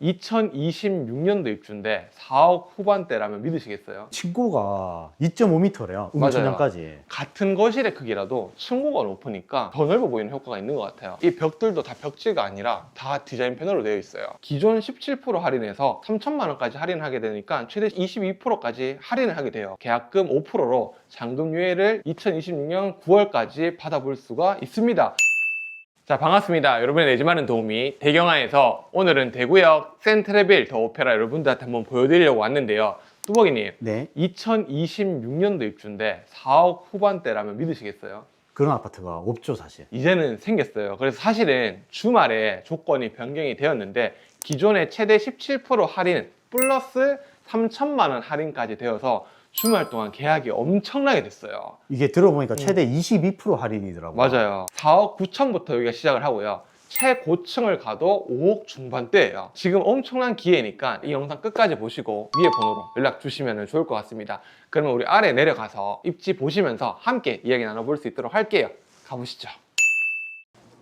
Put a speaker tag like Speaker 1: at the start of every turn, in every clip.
Speaker 1: 2026년도 입주인데 4억 후반대라면 믿으시겠어요?
Speaker 2: 층고가 2.5m래요. 음천장까지.
Speaker 1: 같은 거실의 크기라도 층고가 높으니까 더 넓어 보이는 효과가 있는 것 같아요. 이 벽들도 다 벽지가 아니라 다 디자인 패널로 되어 있어요. 기존 17% 할인해서 3천만 원까지 할인하게 되니까 최대 22%까지 할인을 하게 돼요. 계약금 5%로 잔금 유예를 2026년 9월까지 받아볼 수가 있습니다. 자, 반갑습니다. 여러분의 내 집 마련 도우미 대경아에서 오늘은 대구역 센트레빌 더 오페라 여러분들한테 한번 보여드리려고 왔는데요. 뚜벅이님,
Speaker 2: 네.
Speaker 1: 2026년도 입주인데 4억 후반대라면 믿으시겠어요?
Speaker 2: 그런 아파트가 없죠, 사실.
Speaker 1: 이제는 생겼어요. 그래서 사실은 주말에 조건이 변경이 되었는데 기존의 최대 17% 할인 플러스 3천만 원 할인까지 되어서 주말 동안 계약이 엄청나게 됐어요.
Speaker 2: 이게 들어보니까 최대 22% 할인이더라고요.
Speaker 1: 맞아요. 4억 9천부터 여기가 시작을 하고요. 최고층을 가도 5억 중반대예요. 지금 엄청난 기회니까 이 영상 끝까지 보시고 위에 번호로 연락 주시면 좋을 것 같습니다. 그러면 우리 아래 내려가서 입지 보시면서 함께 이야기 나눠볼 수 있도록 할게요. 가보시죠.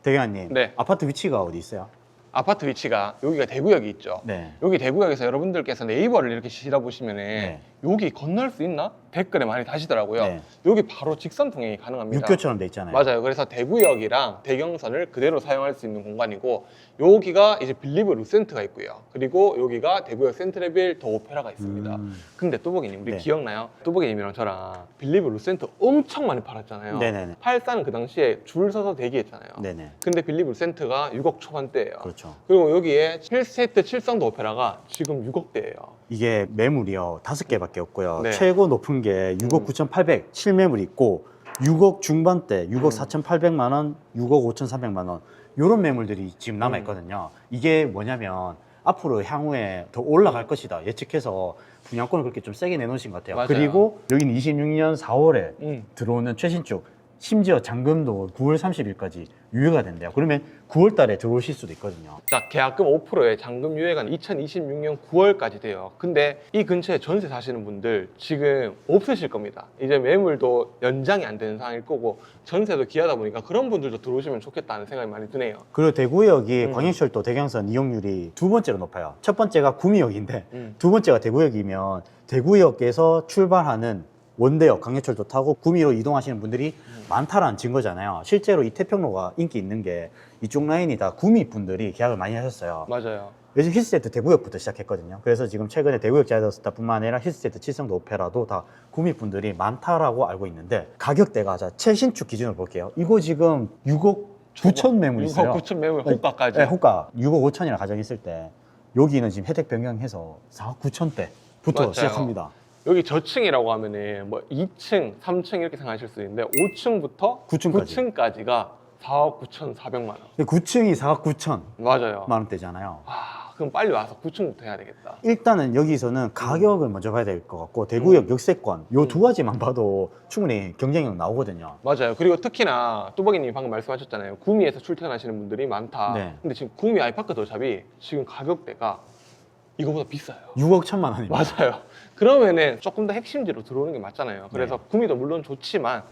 Speaker 2: 대경아님,
Speaker 1: 네.
Speaker 2: 아파트 위치가 어디 있어요?
Speaker 1: 아파트 위치가 여기가 대구역이 있죠.
Speaker 2: 네.
Speaker 1: 여기 대구역에서 여러분들께서 네이버를 이렇게 실어보시면
Speaker 2: 네.
Speaker 1: 여기 건널 수 있나? 댓글에 많이 다시더라고요.
Speaker 2: 네.
Speaker 1: 여기 바로 직선 통행이 가능합니다.
Speaker 2: 육교처럼 돼 있잖아요.
Speaker 1: 맞아요. 그래서 대구역이랑 대경선을 그대로 사용할 수 있는 공간이고 여기가 이제 빌리브 루센트가 있고요. 그리고 여기가 대구역 센트레빌 더 오페라가 있습니다. 근데 뚜벅이님 우리
Speaker 2: 네.
Speaker 1: 기억나요? 뚜벅이님이랑 저랑 빌리브 루센트 엄청 많이 팔았잖아요.
Speaker 2: 네네네.
Speaker 1: 84는 그 당시에 줄 서서 대기했잖아요.
Speaker 2: 네네.
Speaker 1: 근데 빌리브 루센트가 6억 초반대예요.
Speaker 2: 그렇죠.
Speaker 1: 그리고 여기에 7세트 7성도 오페라가 지금 6억대예요.
Speaker 2: 이게 매물이요, 5개밖에 없고요.
Speaker 1: 네.
Speaker 2: 최고 높은 게 6억 9,800 실매물이 있고 6억 중반대, 6억 4,800만 원, 6억 5,300만 원 이런 매물들이 지금 남아 있거든요. 이게 뭐냐면 앞으로 향후에 더 올라갈 것이다 예측해서 분양권을 그렇게 좀 세게 내놓으신 것 같아요.
Speaker 1: 맞아요.
Speaker 2: 그리고 여기는 26년 4월에
Speaker 1: 음.
Speaker 2: 들어오는 최신축, 심지어 잔금도 9월 30일까지 유예가 된대요. 그러면 9월 달에 들어오실 수도 있거든요.
Speaker 1: 자, 계약금 5%에 잔금 유예가 2026년 9월까지 돼요. 근데 이 근처에 전세 사시는 분들 지금 없으실 겁니다. 이제 매물도 연장이 안 되는 상황일 거고 전세도 귀하다 보니까 그런 분들도 들어오시면 좋겠다는 생각이 많이 드네요.
Speaker 2: 그리고 대구역이 광역철도 대경선 이용률이 두 번째로 높아요. 첫 번째가 구미역인데 두 번째가 대구역이면 대구역에서 출발하는 원대역, 강역철도 타고 구미로 이동하시는 분들이 많다라는 증거잖아요. 실제로 이 태평로가 인기 있는 게 이쪽 라인이 다 구미 분들이 계약을 많이 하셨어요.
Speaker 1: 맞아요.
Speaker 2: 요즘 힐스테이트 대구역부터 시작했거든요. 그래서 지금 최근에 대구역 자이더스타뿐만 아니라 힐스테이트 칠성도 오페라도 다 구미 분들이 많다라고 알고 있는데 가격대가 자 최신축 기준으로 볼게요. 이거 지금 6억 9천 매물 있어요.
Speaker 1: 6억 9천 매물 호가까지.
Speaker 2: 네, 호가 6억 5천이라 가정했을 때 여기는 지금 혜택 변경해서 4억 9천대부터
Speaker 1: 맞아요.
Speaker 2: 시작합니다.
Speaker 1: 여기 저층이라고 하면은 뭐 2층, 3층 이렇게 생각하실 수 있는데 5층부터 9층까지가 4억 9,400만 원.
Speaker 2: 9층이 4억 9천
Speaker 1: 맞아요.
Speaker 2: 만 원대잖아요.
Speaker 1: 아, 그럼 빨리 와서 9층부터 해야 되겠다.
Speaker 2: 일단은 여기서는 가격을 먼저 봐야 될 것 같고 대구역 역세권 요 두 가지만 봐도 충분히 경쟁력 나오거든요.
Speaker 1: 맞아요. 그리고 특히나 뚜벅이님이 방금 말씀하셨잖아요. 구미에서 출퇴근하시는 분들이 많다.
Speaker 2: 네.
Speaker 1: 근데 지금 구미 아이파크 더샵이 지금 가격대가 이거보다 비싸요.
Speaker 2: 6억 1천만 원입니다.
Speaker 1: 맞아요. 그러면은 조금 더 핵심지로 들어오는 게 맞잖아요. 그래서 구미도 물론 좋지만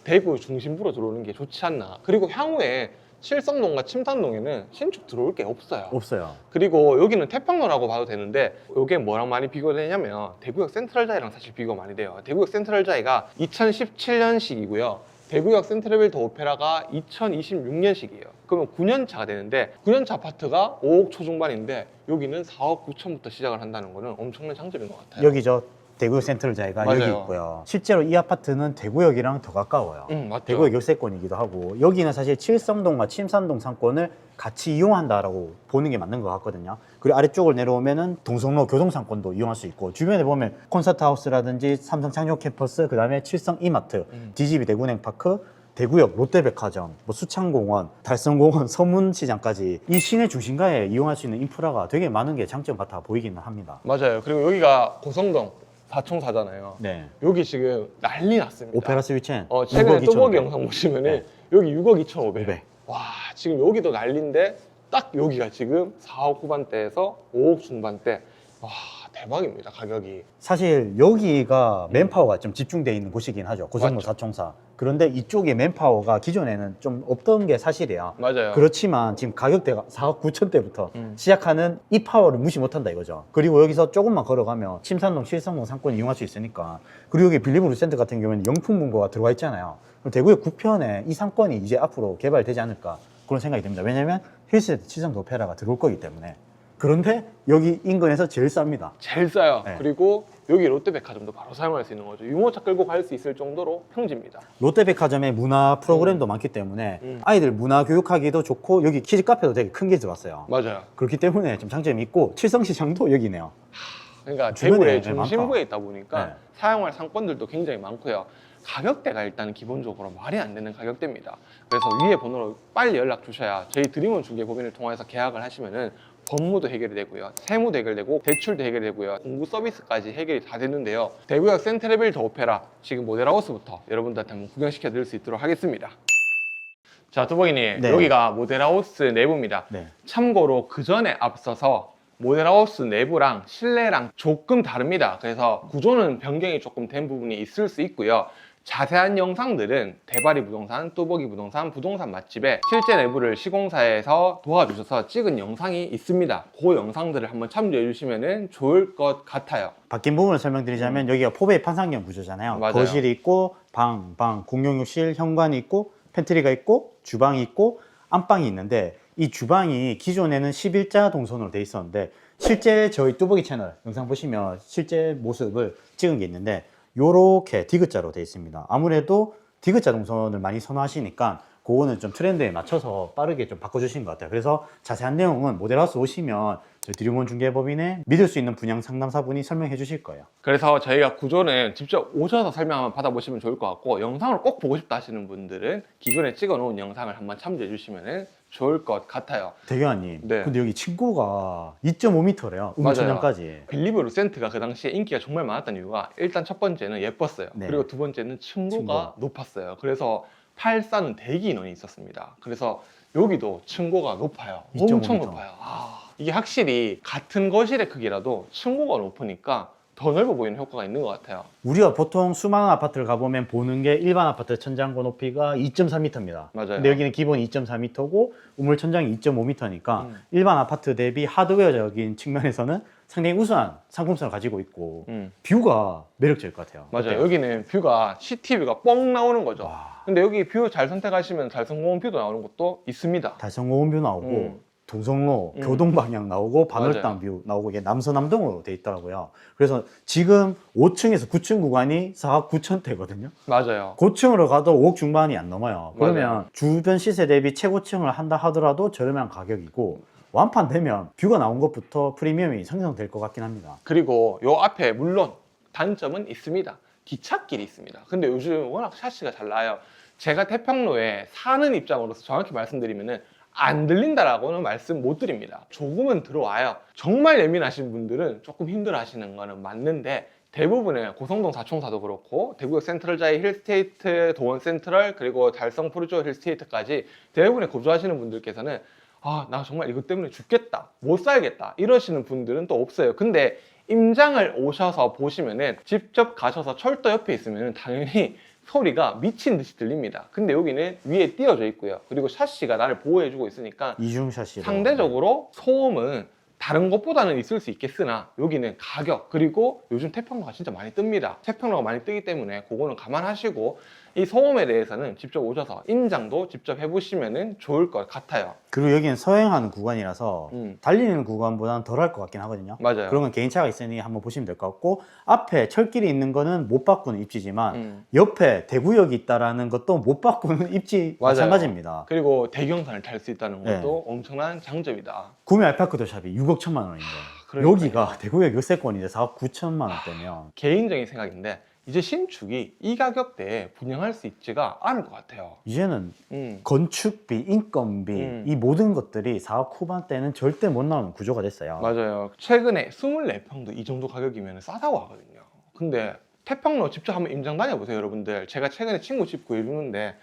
Speaker 1: 대구 중심부로 들어오는 게 좋지 않나. 그리고 향후에 칠성동과 침산동에는 신축 들어올 게 없어요.
Speaker 2: 없어요.
Speaker 1: 그리고 여기는 태평로라고 봐도 되는데 이게 뭐랑 많이 비교되냐면 대구역 센트럴자이랑 사실 비교가 많이 돼요. 대구역 센트럴자이가 2017년식이고요. 대구역 센트레빌 더 오페라가 2026년식이에요. 그러면 9년 차가 되는데 9년 차 아파트가 5억 초중반인데 여기는 4억 9천부터 시작을 한다는 거는 엄청난 장점인 것 같아요.
Speaker 2: 여기 저 대구역 센트럴자이가
Speaker 1: 맞아요.
Speaker 2: 여기 있고요. 실제로 이 아파트는 대구역이랑 더 가까워요.
Speaker 1: 맞죠.
Speaker 2: 대구역 역세권이기도 하고 여기는 사실 칠성동과 침산동 상권을 같이 이용한다라고 보는 게 맞는 것 같거든요. 그리고 아래쪽을 내려오면은 동성로 교동상권도 이용할 수 있고 주변에 보면 콘서트하우스라든지 삼성 창녕 캠퍼스, 그다음에 칠성 이마트, DGB 대구은행파크, 대구역 롯데백화점, 뭐 수창공원, 달성공원, 서문시장까지 이 시내 중심가에 이용할 수 있는 인프라가 되게 많은 게 장점 같아 보이기는 합니다.
Speaker 1: 맞아요. 그리고 여기가 고성동 사총사잖아요.
Speaker 2: 네.
Speaker 1: 여기 지금 난리 났습니다.
Speaker 2: 오페라 스위첸
Speaker 1: 최근에
Speaker 2: 6억
Speaker 1: 뚜벅이
Speaker 2: 2,500.
Speaker 1: 영상 보시면은
Speaker 2: 네.
Speaker 1: 여기 6억 2,500.
Speaker 2: 500.
Speaker 1: 와, 지금 여기도 난리인데 딱 여기가 지금 4억 후반대에서 5억 중반대. 와, 대박입니다, 가격이.
Speaker 2: 사실 여기가 맨파워가 좀 집중되어 있는 곳이긴 하죠. 고성로
Speaker 1: 맞죠.
Speaker 2: 사총사. 그런데 이쪽에 맨파워가 기존에는 좀 없던 게 사실이야.
Speaker 1: 맞아요.
Speaker 2: 그렇지만 지금 가격대가 4억 9천대부터
Speaker 1: 음.
Speaker 2: 시작하는 이 파워를 무시 못한다 이거죠. 그리고 여기서 조금만 걸어가면 침산동, 칠성동 상권 이용할 수 있으니까. 그리고 여기 빌리브 루센터 같은 경우에는 영풍문고가 들어와 있잖아요. 그럼 대구역 9편에 이 상권이 이제 앞으로 개발되지 않을까 그런 생각이 듭니다. 왜냐면 힐스테이트 칠성도 오페라가 들어올 거기 때문에. 그런데 여기 인근에서 제일 쌉니다.
Speaker 1: 제일 싸요.
Speaker 2: 네.
Speaker 1: 그리고 여기 롯데백화점도 바로 사용할 수 있는 거죠. 유모차 끌고 갈 수 있을 정도로 평지입니다.
Speaker 2: 롯데백화점에 문화 프로그램도 많기 때문에 아이들 문화 교육하기도 좋고 여기 키즈 카페도 되게 큰 게 들어왔어요.
Speaker 1: 맞아요.
Speaker 2: 그렇기 때문에 좀 장점이 있고 칠성시장도 여기네요.
Speaker 1: 그러니까
Speaker 2: 주변에
Speaker 1: 대구의
Speaker 2: 되게 많다.
Speaker 1: 중심부에 있다 보니까
Speaker 2: 네.
Speaker 1: 사용할 상권들도 굉장히 많고요. 가격대가 일단 기본적으로 말이 안 되는 가격대입니다. 그래서 위에 번호로 빨리 연락 주셔야 저희 드림원 중개법인을 통해서 계약을 하시면은 법무도 해결이 되고요, 세무도 해결되고, 대출도 해결이 되고요, 공구 서비스까지 해결이 다 되는데요. 대구역 센트레빌 더 오페라 지금 모델하우스부터 여러분들한테 한번 구경시켜 드릴 수 있도록 하겠습니다. 자, 두벅이님,
Speaker 2: 네.
Speaker 1: 여기가 모델하우스 내부입니다.
Speaker 2: 네.
Speaker 1: 참고로 그 전에 앞서서 모델하우스 내부랑 실내랑 조금 다릅니다. 그래서 구조는 변경이 조금 된 부분이 있을 수 있고요. 자세한 영상들은 대바리 부동산, 뚜벅이 부동산, 부동산 맛집에 실제 내부를 시공사에서 도와주셔서 찍은 영상이 있습니다. 그 영상들을 한번 참조해 주시면 좋을 것 같아요.
Speaker 2: 바뀐 부분을 설명드리자면 여기가 포베이 판상형 구조잖아요.
Speaker 1: 맞아요.
Speaker 2: 거실이 있고 방, 공용욕실, 현관이 있고 팬트리가 있고 주방이 있고 안방이 있는데 이 주방이 기존에는 11자 동선으로 돼 있었는데 실제 저희 뚜벅이 채널 영상 보시면 실제 모습을 찍은 게 있는데 요렇게 디귿자로 돼 있습니다. 아무래도 디귿자 동선을 많이 선호하시니까 그거는 좀 트렌드에 맞춰서 빠르게 좀 바꿔주신 것 같아요. 그래서 자세한 내용은 모델하우스 오시면 저희 드림원 중개법인의 믿을 수 있는 분양 상담사분이 설명해 주실 거예요.
Speaker 1: 그래서 저희가 구조는 직접 오셔서 설명 한번 받아보시면 좋을 것 같고, 영상을 꼭 보고 싶다 하시는 분들은 기존에 찍어 놓은 영상을 한번 참조해 주시면 좋을 것 같아요.
Speaker 2: 대교환님,
Speaker 1: 네.
Speaker 2: 근데 여기 층고가 2.5m래요. 음천장까지.
Speaker 1: 빌리브 루센트가 그 당시에 인기가 정말 많았던 이유가 일단 첫 번째는 예뻤어요.
Speaker 2: 네.
Speaker 1: 그리고 두 번째는 층고가 높았어요. 그래서 8사는 대기 인원이 있었습니다. 그래서 여기도 층고가 높아요.
Speaker 2: 2.5m.
Speaker 1: 엄청 높아요. 이게 확실히 같은 거실의 크기라도 층고가 높으니까 더 넓어 보이는 효과가 있는 것 같아요.
Speaker 2: 우리가 보통 수많은 아파트를 가보면 보는 게 일반 아파트 천장고 높이가 2.4m입니다.
Speaker 1: 맞아요.
Speaker 2: 근데 여기는 기본 2.4m고 우물 천장이 2.5m니까
Speaker 1: 음.
Speaker 2: 일반 아파트 대비 하드웨어적인 측면에서는 상당히 우수한 상품성을 가지고 있고 뷰가 매력적일 것 같아요.
Speaker 1: 맞아요.
Speaker 2: 어때요?
Speaker 1: 여기는 뷰가 시티뷰가 뻥 나오는 거죠.
Speaker 2: 와.
Speaker 1: 근데 여기 뷰 잘 선택하시면 달성공원 뷰도 나오는 것도 있습니다.
Speaker 2: 달성공원 뷰 나오고
Speaker 1: 음.
Speaker 2: 동성로,
Speaker 1: 음.
Speaker 2: 교동 방향 나오고 반월당 뷰 나오고 이게 남서남동으로 돼 있더라고요. 그래서 지금 5층에서 9층 구간이 4억 9천대거든요.
Speaker 1: 맞아요.
Speaker 2: 고층으로 가도 5억 중반이 안 넘어요. 그러면
Speaker 1: 맞아요.
Speaker 2: 주변 시세 대비 최고층을 한다 하더라도 저렴한 가격이고 완판되면 뷰가 나온 것부터 프리미엄이 상승될 것 같긴 합니다.
Speaker 1: 그리고 요 앞에 물론 단점은 있습니다. 기찻길이 있습니다. 근데 요즘 워낙 샤시가 잘 나요. 제가 태평로에 사는 입장으로서 정확히 말씀드리면은 안 들린다라고는 말씀 못 드립니다. 조금은 들어와요. 정말 예민하신 분들은 조금 힘들어 하시는 거는 맞는데, 대부분의 고성동 사총사도 그렇고 대구역 센트럴자이 힐스테이트, 도원 센트럴, 그리고 달성 푸르조 힐스테이트까지 대부분의 거주하시는 분들께서는 나 정말 이것 때문에 죽겠다, 못 살겠다 이러시는 분들은 또 없어요. 근데 임장을 오셔서 보시면은, 직접 가셔서 철도 옆에 있으면 당연히 소리가 미친 듯이 들립니다. 근데 여기는 위에 띄어져 있고요. 그리고 샤시가 나를 보호해주고 있으니까
Speaker 2: 이중 샤시
Speaker 1: 상대적으로 소음은 다른 것보다는 있을 수 있겠으나 여기는 가격, 그리고 요즘 태평로가 진짜 많이 뜹니다. 태평로가 많이 뜨기 때문에 그거는 감안하시고 이 소음에 대해서는 직접 오셔서 임장도 직접 해보시면 좋을 것 같아요.
Speaker 2: 그리고 여기는 서행하는 구간이라서
Speaker 1: 음.
Speaker 2: 달리는 구간보다는 덜할 것 같긴 하거든요.
Speaker 1: 맞아요.
Speaker 2: 그런 건 개인차가 있으니 한번 보시면 될 것 같고, 앞에 철길이 있는 거는 못 바꾸는 입지지만 옆에 대구역이 있다라는 것도 못 바꾸는 입지
Speaker 1: 맞아요.
Speaker 2: 마찬가지입니다.
Speaker 1: 그리고 대경선을 탈 수 있다는 것도
Speaker 2: 네.
Speaker 1: 엄청난 장점이다.
Speaker 2: 구매 알파크도 샵이 6억 1천만 원인데
Speaker 1: 그러니까요.
Speaker 2: 여기가 대구역 역세권인데 4억 9천만 원대면
Speaker 1: 개인적인 생각인데 이제 신축이 이 가격대에 분양할 수 있지가 않을 것 같아요.
Speaker 2: 이제는
Speaker 1: 음.
Speaker 2: 건축비, 인건비 이 모든 것들이 4억 후반대는 절대 못 나오는 구조가 됐어요.
Speaker 1: 맞아요. 최근에 24평도 이 정도 가격이면 싸다고 하거든요. 근데 태평로 직접 한번 임장 다녀보세요, 여러분들. 제가 최근에 친구 집 구해주는데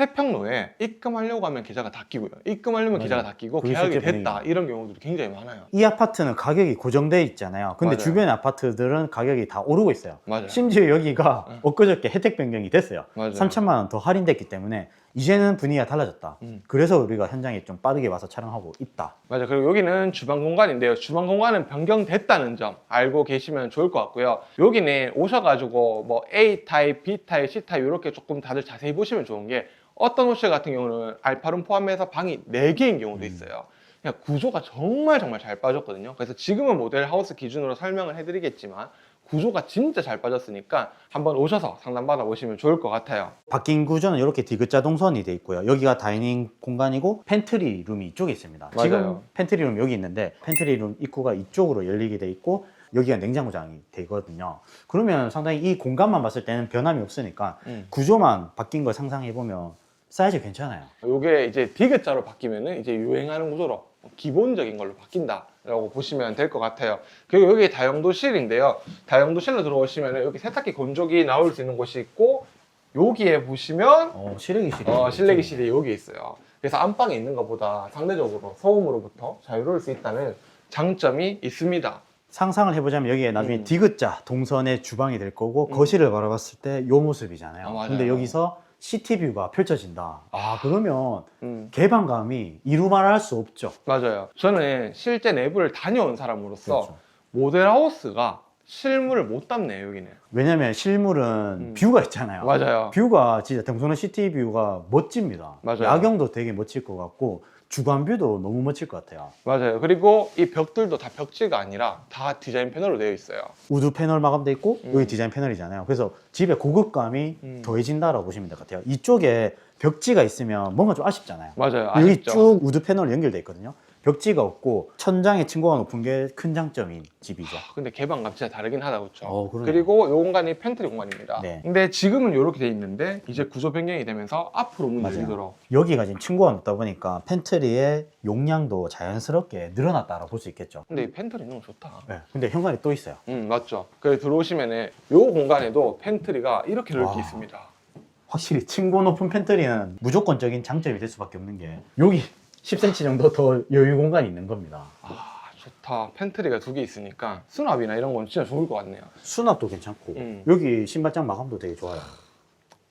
Speaker 1: 태평로에 입금하려고 하면 계좌가 닫히고요. 입금하려면
Speaker 2: 맞아요.
Speaker 1: 계좌가 닫히고
Speaker 2: 그게
Speaker 1: 계약이
Speaker 2: 실제
Speaker 1: 됐다.
Speaker 2: 분위기.
Speaker 1: 이런 경우들이 굉장히 많아요.
Speaker 2: 이 아파트는 가격이 고정돼 있잖아요. 근데
Speaker 1: 맞아요.
Speaker 2: 주변 아파트들은 가격이 다 오르고 있어요.
Speaker 1: 맞아요.
Speaker 2: 심지어 여기가
Speaker 1: 응.
Speaker 2: 엊그저께 혜택 변경이 됐어요.
Speaker 1: 맞아요.
Speaker 2: 3천만 원 더 할인됐기 때문에 이제는 분위기가 달라졌다. 그래서 우리가 현장에 좀 빠르게 와서 촬영하고 있다.
Speaker 1: 맞아요. 그리고 여기는 주방 공간인데요. 주방 공간은 변경됐다는 점 알고 계시면 좋을 것 같고요. 여기는 오셔가지고 뭐 A 타입, B 타입, C 타입 이렇게 조금 다들 자세히 보시면 좋은 게 어떤 호실 같은 경우는 알파룸 포함해서 방이 4개인 경우도 있어요. 그냥 구조가 정말 잘 빠졌거든요. 그래서 지금은 모델 하우스 기준으로 설명을 해드리겠지만 구조가 진짜 잘 빠졌으니까 한번 오셔서 상담받아 보시면 좋을 것 같아요.
Speaker 2: 바뀐 구조는 이렇게 디귿자 동선이 돼 있고요. 여기가 다이닝 공간이고 팬트리 룸이 이쪽에 있습니다.
Speaker 1: 맞아요.
Speaker 2: 지금 팬트리 룸 여기 있는데 팬트리 룸 입구가 이쪽으로 열리게 돼 있고 여기가 냉장고장이 되거든요. 그러면 상당히 이 공간만 봤을 때는 변함이 없으니까 구조만 바뀐 걸 상상해 보면 사이즈 괜찮아요.
Speaker 1: 이게 이제 디귿자로 바뀌면은 이제 유행하는 구조로 기본적인 걸로 바뀐다라고 보시면 될 것 같아요. 그리고 여기 다용도실인데요. 다용도실로 들어오시면 여기 세탁기 건조기 나올 수 있는 곳이 있고 여기에 보시면
Speaker 2: 실외기실이
Speaker 1: 실내기실이 여기 있어요. 그래서 안방에 있는 것보다 상대적으로 소음으로부터 자유로울 수 있다는 장점이 있습니다.
Speaker 2: 상상을 해보자면 여기에 나중에 디귿자 동선의 주방이 될 거고 거실을 바라봤을 때 이 모습이잖아요.
Speaker 1: 맞아요.
Speaker 2: 근데 여기서 시티뷰가 펼쳐진다. 그러면 개방감이 이루 말할 수 없죠.
Speaker 1: 맞아요. 저는 실제 내부를 다녀온 사람으로서
Speaker 2: 그렇죠.
Speaker 1: 모델하우스가 실물을 못 담네요, 여기는.
Speaker 2: 왜냐면 실물은 뷰가 있잖아요.
Speaker 1: 맞아요.
Speaker 2: 뷰가 진짜 등촌의 시티뷰가 멋집니다.
Speaker 1: 맞아요.
Speaker 2: 야경도 되게 멋질 것 같고 주간뷰도 너무 멋질 것 같아요.
Speaker 1: 맞아요. 그리고 이 벽들도 다 벽지가 아니라 다 디자인 패널로 되어 있어요.
Speaker 2: 우드 패널 마감돼 있고 여기 디자인 패널이잖아요. 그래서 집의 고급감이 더해진다라고 보시면 될 것 같아요. 이쪽에 벽지가 있으면 뭔가 좀 아쉽잖아요.
Speaker 1: 맞아요.
Speaker 2: 여기
Speaker 1: 아쉽죠.
Speaker 2: 쭉 우드 패널로 연결돼 있거든요. 벽지가 없고 천장에 층고가 높은 게 큰 장점인 집이죠.
Speaker 1: 근데 개방감 진짜 다르긴 하다, 그렇죠?
Speaker 2: 그러네요.
Speaker 1: 그리고 이 공간이 팬트리 공간입니다.
Speaker 2: 네.
Speaker 1: 근데 지금은 이렇게 돼 있는데 이제 구조 변경이 되면서 앞으로 문
Speaker 2: 맞아요.
Speaker 1: 열리도록.
Speaker 2: 여기가 지금 층고가 높다 보니까 팬트리의 용량도 자연스럽게 늘어났다라고 볼 수 있겠죠.
Speaker 1: 근데 이 팬트리 너무 좋다.
Speaker 2: 네. 근데 현관이 또 있어요.
Speaker 1: 맞죠. 그래서 들어오시면은 이 공간에도 팬트리가 이렇게 넓게
Speaker 2: 와.
Speaker 1: 있습니다.
Speaker 2: 확실히 층고 높은 팬트리는 무조건적인 장점이 될 수밖에 없는 게 여기 10cm 정도 더 여유 공간이 있는 겁니다.
Speaker 1: 좋다. 팬트리가 2개 있으니까 수납이나 이런 건 진짜 좋을 것 같네요.
Speaker 2: 수납도 괜찮고 여기 신발장 마감도 되게 좋아요.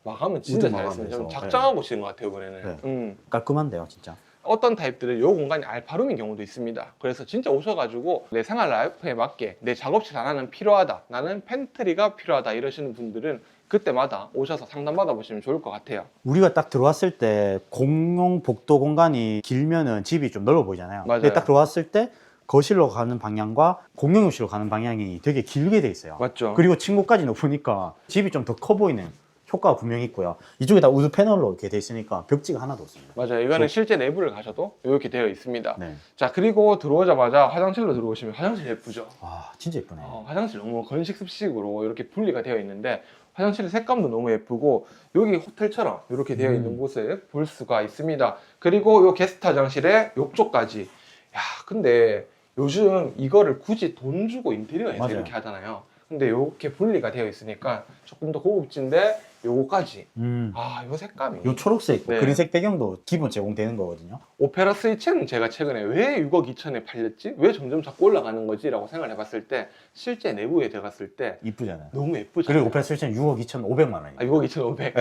Speaker 1: 마감은 진짜
Speaker 2: 우드
Speaker 1: 잘했어요. 좀
Speaker 2: 마감해서.
Speaker 1: 작정하고 치는 것 같아요, 이번에는.
Speaker 2: 네. 깔끔한데요, 진짜.
Speaker 1: 어떤 타입들은 이 공간이 알파룸인 경우도 있습니다. 그래서 진짜 오셔가지고 내 생활 라이프에 맞게 내 작업실 하나는 필요하다, 나는 팬트리가 필요하다 이러시는 분들은 그때마다 오셔서 상담받아 보시면 좋을 것 같아요.
Speaker 2: 우리가 딱 들어왔을 때 공용 복도 공간이 길면은 집이 좀 넓어 보이잖아요.
Speaker 1: 맞아요.
Speaker 2: 근데 딱 들어왔을 때 거실로 가는 방향과 공용욕실로 가는 방향이 되게 길게 돼 있어요.
Speaker 1: 맞죠?
Speaker 2: 그리고 층고까지 높으니까 집이 좀 더 커 보이는 효과가 분명히 있고요. 이쪽에 다 우드 패널로 이렇게 돼 있으니까 벽지가 하나도 없습니다.
Speaker 1: 맞아요. 이거는 실제 내부를 가셔도 이렇게 되어 있습니다.
Speaker 2: 네.
Speaker 1: 자, 그리고 들어오자마자 화장실로 들어오시면 화장실 예쁘죠?
Speaker 2: 진짜 예쁘네.
Speaker 1: 화장실 너무 건식 습식으로 이렇게 분리가 되어 있는데 화장실의 색감도 너무 예쁘고 여기 호텔처럼 이렇게 되어 있는 곳을 볼 수가 있습니다. 그리고 이 게스트 화장실의 욕조까지. 야, 근데 요즘 이거를 굳이 돈 주고 인테리어에서
Speaker 2: 맞아요.
Speaker 1: 이렇게 하잖아요. 근데 이렇게 분리가 되어 있으니까 조금 더 고급진데 요거까지. 요 색감이.
Speaker 2: 요 초록색,
Speaker 1: 네.
Speaker 2: 그린색 배경도 기본 제공되는 거거든요.
Speaker 1: 오페라 스위치는 제가 최근에 왜 6억 2천에 팔렸지? 왜 점점 자꾸 올라가는 거지? 라고 생각을 해봤을 때 실제 내부에 들어갔을 때
Speaker 2: 이쁘잖아요.
Speaker 1: 너무 예쁘죠.
Speaker 2: 그리고 오페라 스위치는 6억 2,500만 원이에요.
Speaker 1: 6억 2,500.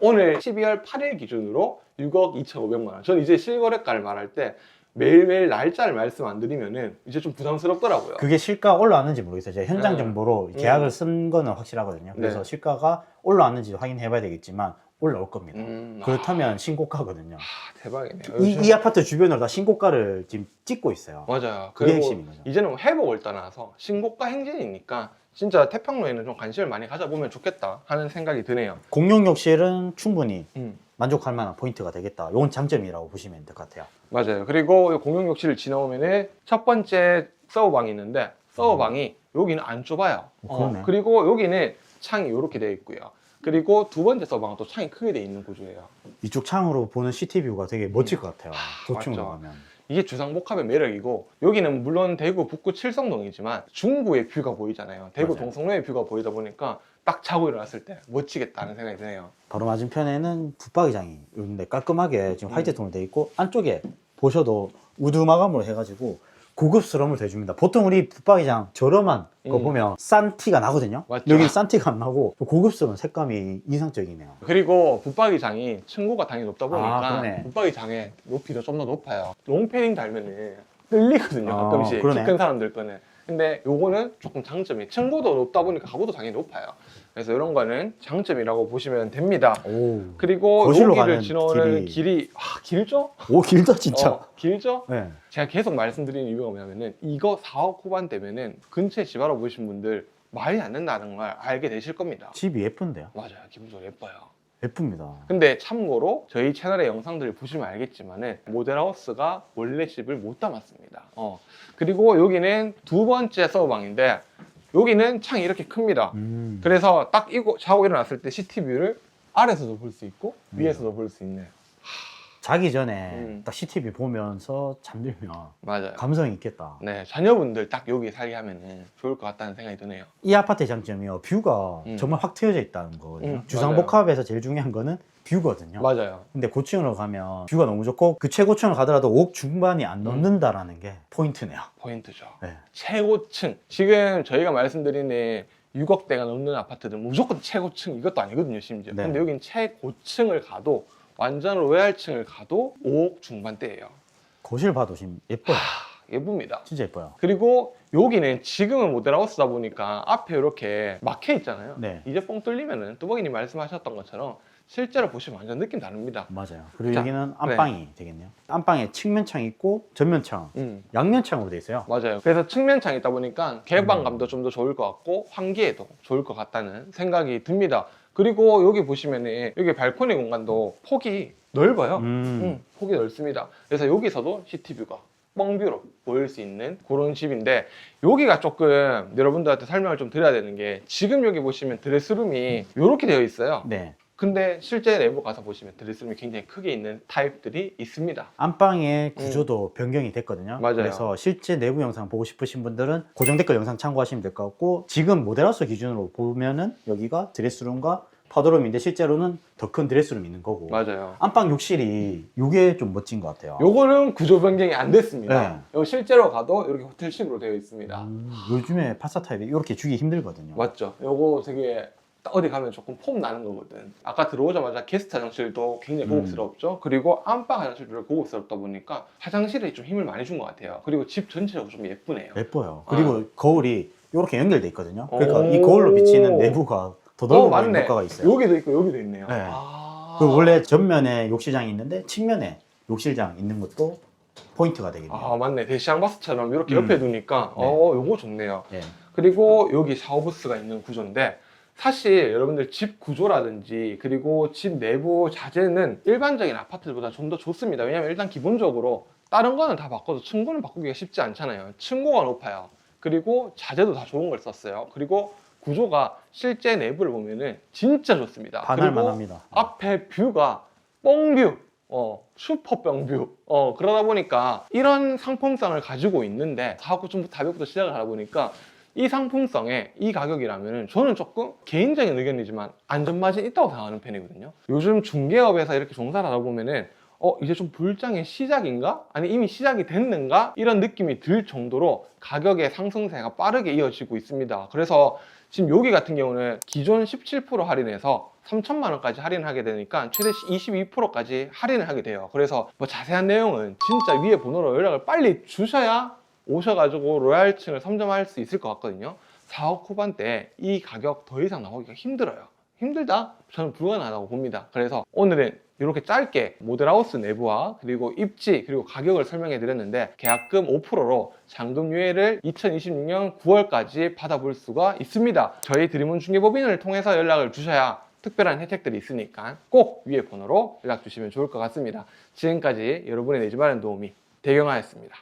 Speaker 1: 오늘 12월 8일 기준으로 6억 2,500만 원. 저는 이제 실거래가를 말할 때 매일매일 날짜를 말씀 안 드리면은 이제 좀 부담스럽더라고요.
Speaker 2: 그게 실가 올라왔는지 모르겠어요. 제가 현장
Speaker 1: 네.
Speaker 2: 정보로 계약을 쓴 거는 확실하거든요. 그래서
Speaker 1: 네.
Speaker 2: 실가가 올라왔는지 확인해 봐야 되겠지만 올라올 겁니다.
Speaker 1: 음,
Speaker 2: 그렇다면 신고가거든요.
Speaker 1: 대박이네요.
Speaker 2: 이 아파트 주변으로 다 신고가를 지금 찍고 있어요.
Speaker 1: 맞아요.
Speaker 2: 그게
Speaker 1: 그리고
Speaker 2: 핵심인 거죠.
Speaker 1: 이제는 회복을 떠나서 신고가 행진이니까 진짜 태평로에는 좀 관심을 많이 가져보면 좋겠다 하는 생각이 드네요.
Speaker 2: 공용욕실은 충분히
Speaker 1: 음.
Speaker 2: 만족할 만한 포인트가 되겠다. 이건 장점이라고 보시면 될 것 같아요.
Speaker 1: 맞아요. 그리고 이 공용욕실을 지나오면은 첫 번째 서버방이 있는데 서버방이 여기는 안 좁아요.
Speaker 2: 그러네.
Speaker 1: 그리고 여기는 창이 이렇게 되어 있고요. 그리고 두 번째 서버방은 또 창이 크게 되어 있는 구조예요.
Speaker 2: 이쪽 창으로 보는 시티뷰가 되게 멋질 것 같아요. 고층으로
Speaker 1: 맞죠.
Speaker 2: 가면.
Speaker 1: 이게 주상복합의 매력이고 여기는 물론 대구 북구 칠성동이지만 중구의 뷰가 보이잖아요. 대구
Speaker 2: 맞아요.
Speaker 1: 동성로의 뷰가 보이다 보니까 딱 자고 일어났을 때 멋지겠다는 생각이 드네요.
Speaker 2: 바로 맞은편에는 붙박이장이 있는데 깔끔하게 지금 화이트 톤으로 되어 있고 안쪽에 보셔도 우드 마감으로 해가지고 고급스러움을 더해줍니다. 보통 우리 붙박이장 저렴한 거 보면 싼 티가 나거든요.
Speaker 1: 맞죠.
Speaker 2: 여기는 싼 티가 안 나고 고급스러운 색감이 인상적이네요.
Speaker 1: 그리고 붙박이장이 층고가 당연히 높다 보니까
Speaker 2: 그러네.
Speaker 1: 붙박이장의 높이도 좀 더 높아요. 롱패딩 달면은 끌리거든요.
Speaker 2: 아,
Speaker 1: 가끔씩
Speaker 2: 그러네.
Speaker 1: 키 큰 사람들 거는. 근데 요거는 조금 장점이 층고도 높다 보니까 가구도 당연히 높아요. 그래서 이런 거는 장점이라고 보시면 됩니다.
Speaker 2: 오,
Speaker 1: 그리고
Speaker 2: 거실로
Speaker 1: 여기를
Speaker 2: 가는
Speaker 1: 지나오는 길이 길죠?
Speaker 2: 오 길다 진짜.
Speaker 1: 길죠?
Speaker 2: 네.
Speaker 1: 제가 계속 말씀드리는 이유가 뭐냐면은 이거 4억 후반 되면은 근처에 집 알아보신 분들 말이 안 된다는 걸 알게 되실 겁니다.
Speaker 2: 집이 예쁜데요.
Speaker 1: 맞아요. 기본적으로 예뻐요.
Speaker 2: 예쁩니다.
Speaker 1: 근데 참고로 저희 채널의 영상들을 보시면 알겠지만은 모델하우스가 원래 집을 못 담았습니다. 그리고 여기는 두 번째 서브방인데 여기는 창이 이렇게 큽니다. 그래서 딱 자고 일어났을 때 시티뷰를 아래서도 볼 수 있고 위에서도 볼 수 있는.
Speaker 2: 자기 전에 딱 CCTV 보면서 잠들면
Speaker 1: 맞아요.
Speaker 2: 감성이 있겠다.
Speaker 1: 네, 자녀분들 딱 여기 살게 하면은 좋을 것 같다는 생각이 드네요.
Speaker 2: 이 아파트의 장점이요. 뷰가 정말 확 트여져 있다는 거거든요. 주상복합에서 제일 중요한 거는 뷰거든요.
Speaker 1: 맞아요.
Speaker 2: 근데 고층으로 가면 뷰가 너무 좋고 그 최고층을 가더라도 5억 중반이 안 넘는다라는 게 포인트네요.
Speaker 1: 포인트죠.
Speaker 2: 네.
Speaker 1: 최고층. 지금 저희가 말씀드리는 6억대가 넘는 아파트들 무조건 최고층 이것도 아니거든요, 심지어.
Speaker 2: 네.
Speaker 1: 근데 여긴 최고층을 가도 완전 로얄층을 가도 5억 중반대예요.
Speaker 2: 거실 봐도 지금 예뻐요.
Speaker 1: 예쁩니다.
Speaker 2: 진짜 예뻐요.
Speaker 1: 그리고 여기는 지금은 모델하우스다 보니까 앞에 이렇게 막혀 있잖아요.
Speaker 2: 네.
Speaker 1: 이제 뻥 뚫리면은 뚜벅이님 말씀하셨던 것처럼 실제로 보시면 완전 느낌 다릅니다.
Speaker 2: 맞아요. 그리고
Speaker 1: 자,
Speaker 2: 여기는 안방이 되겠네요. 안방에 측면창 있고 전면창, 양면창으로 돼 있어요.
Speaker 1: 맞아요. 그래서 측면창이 있다 보니까 개방감도 좀 더 좋을 것 같고 환기에도 좋을 것 같다는 생각이 듭니다. 그리고 여기 보시면은 여기 발코니 공간도 폭이 넓어요. 폭이 넓습니다. 그래서 여기서도 시티뷰가 뻥뷰로 보일 수 있는 그런 집인데 여기가 조금 여러분들한테 설명을 좀 드려야 되는 게 지금 여기 보시면 드레스룸이 이렇게 되어 있어요.
Speaker 2: 네.
Speaker 1: 근데 실제 내부 가서 보시면 드레스룸이 굉장히 크게 있는 타입들이 있습니다.
Speaker 2: 안방의 구조도 변경이 됐거든요.
Speaker 1: 맞아요.
Speaker 2: 그래서 실제 내부 영상 보고 싶으신 분들은 고정 댓글 영상 참고하시면 될 것 같고 지금 모델하우스 기준으로 보면은 여기가 드레스룸과 파도룸인데 실제로는 더 큰 드레스룸이 있는 거고
Speaker 1: 맞아요.
Speaker 2: 안방 욕실이 이게 좀 멋진 것 같아요.
Speaker 1: 요거는 구조 변경이 안 됐습니다.
Speaker 2: 네.
Speaker 1: 요 실제로 가도 이렇게 호텔식으로 되어 있습니다.
Speaker 2: 요즘에 파사타입이 이렇게 주기 힘들거든요.
Speaker 1: 맞죠? 요거 되게 딱 어디 가면 조금 폼 나는 거거든. 아까 들어오자마자 게스트 화장실도 굉장히 고급스럽죠? 그리고 안방 화장실도 고급스럽다 보니까 화장실에 좀 힘을 많이 준 것 같아요. 그리고 집 전체적으로 좀 예쁘네요.
Speaker 2: 예뻐요. 그리고 거울이 이렇게 연결돼 있거든요. 그러니까
Speaker 1: 오.
Speaker 2: 이 거울로 비치는 내부가 더 넓어 보이는
Speaker 1: 맞네.
Speaker 2: 효과가 있어요.
Speaker 1: 여기도 있고 여기도 있네요.
Speaker 2: 네.
Speaker 1: 아.
Speaker 2: 그리고 원래 전면에 욕실장이 있는데 측면에 욕실장 있는 것도 포인트가 되겠네요.
Speaker 1: 아, 맞네. 대시앙바스처럼 이렇게 옆에 두니까
Speaker 2: 네.
Speaker 1: 요거 좋네요.
Speaker 2: 예.
Speaker 1: 그리고 여기 샤워부스가 있는 구조인데 사실 여러분들 집 구조라든지 그리고 집 내부 자재는 일반적인 아파트보다 좀 더 좋습니다. 왜냐면 일단 기본적으로 다른 거는 다 바꿔도 층고는 바꾸기가 쉽지 않잖아요. 층고가 높아요. 그리고 자재도 다 좋은 걸 썼어요. 그리고 구조가 실제 내부를 보면은 진짜 좋습니다.
Speaker 2: 반할만
Speaker 1: 그리고
Speaker 2: 합니다.
Speaker 1: 앞에 뷰가 뻥뷰, 슈퍼 뻥뷰. 그러다 보니까 이런 상품성을 가지고 있는데 4억 9천부터 시작을 하다 보니까 이 상품성에 이 가격이라면 저는 조금 개인적인 의견이지만 안전마진 있다고 생각하는 편이거든요. 요즘 중개업에서 이렇게 종사를 하다 보면은 이제 좀 불장의 시작인가? 아니 이미 시작이 됐는가? 이런 느낌이 들 정도로 가격의 상승세가 빠르게 이어지고 있습니다. 그래서 지금 여기 같은 경우는 기존 17% 할인해서 3천만 원까지 할인하게 되니까 최대 22%까지 할인을 하게 돼요. 그래서 뭐 자세한 내용은 진짜 위에 번호로 연락을 빨리 주셔야 오셔가지고 로얄층을 선점할 수 있을 것 같거든요. 4억 후반대 이 가격 더 이상 나오기가 힘들어요. 힘들다? 저는 불가능하다고 봅니다. 그래서 오늘은 이렇게 짧게 모델하우스 내부와 그리고 입지 그리고 가격을 설명해 드렸는데 계약금 5%로 잔금 유예를 2026년 9월까지 받아볼 수가 있습니다. 저희 드림온 중개법인을 통해서 연락을 주셔야 특별한 혜택들이 있으니까 꼭 위에 번호로 연락 주시면 좋을 것 같습니다. 지금까지 여러분의 내 집 마련 도우미 대경아였습니다.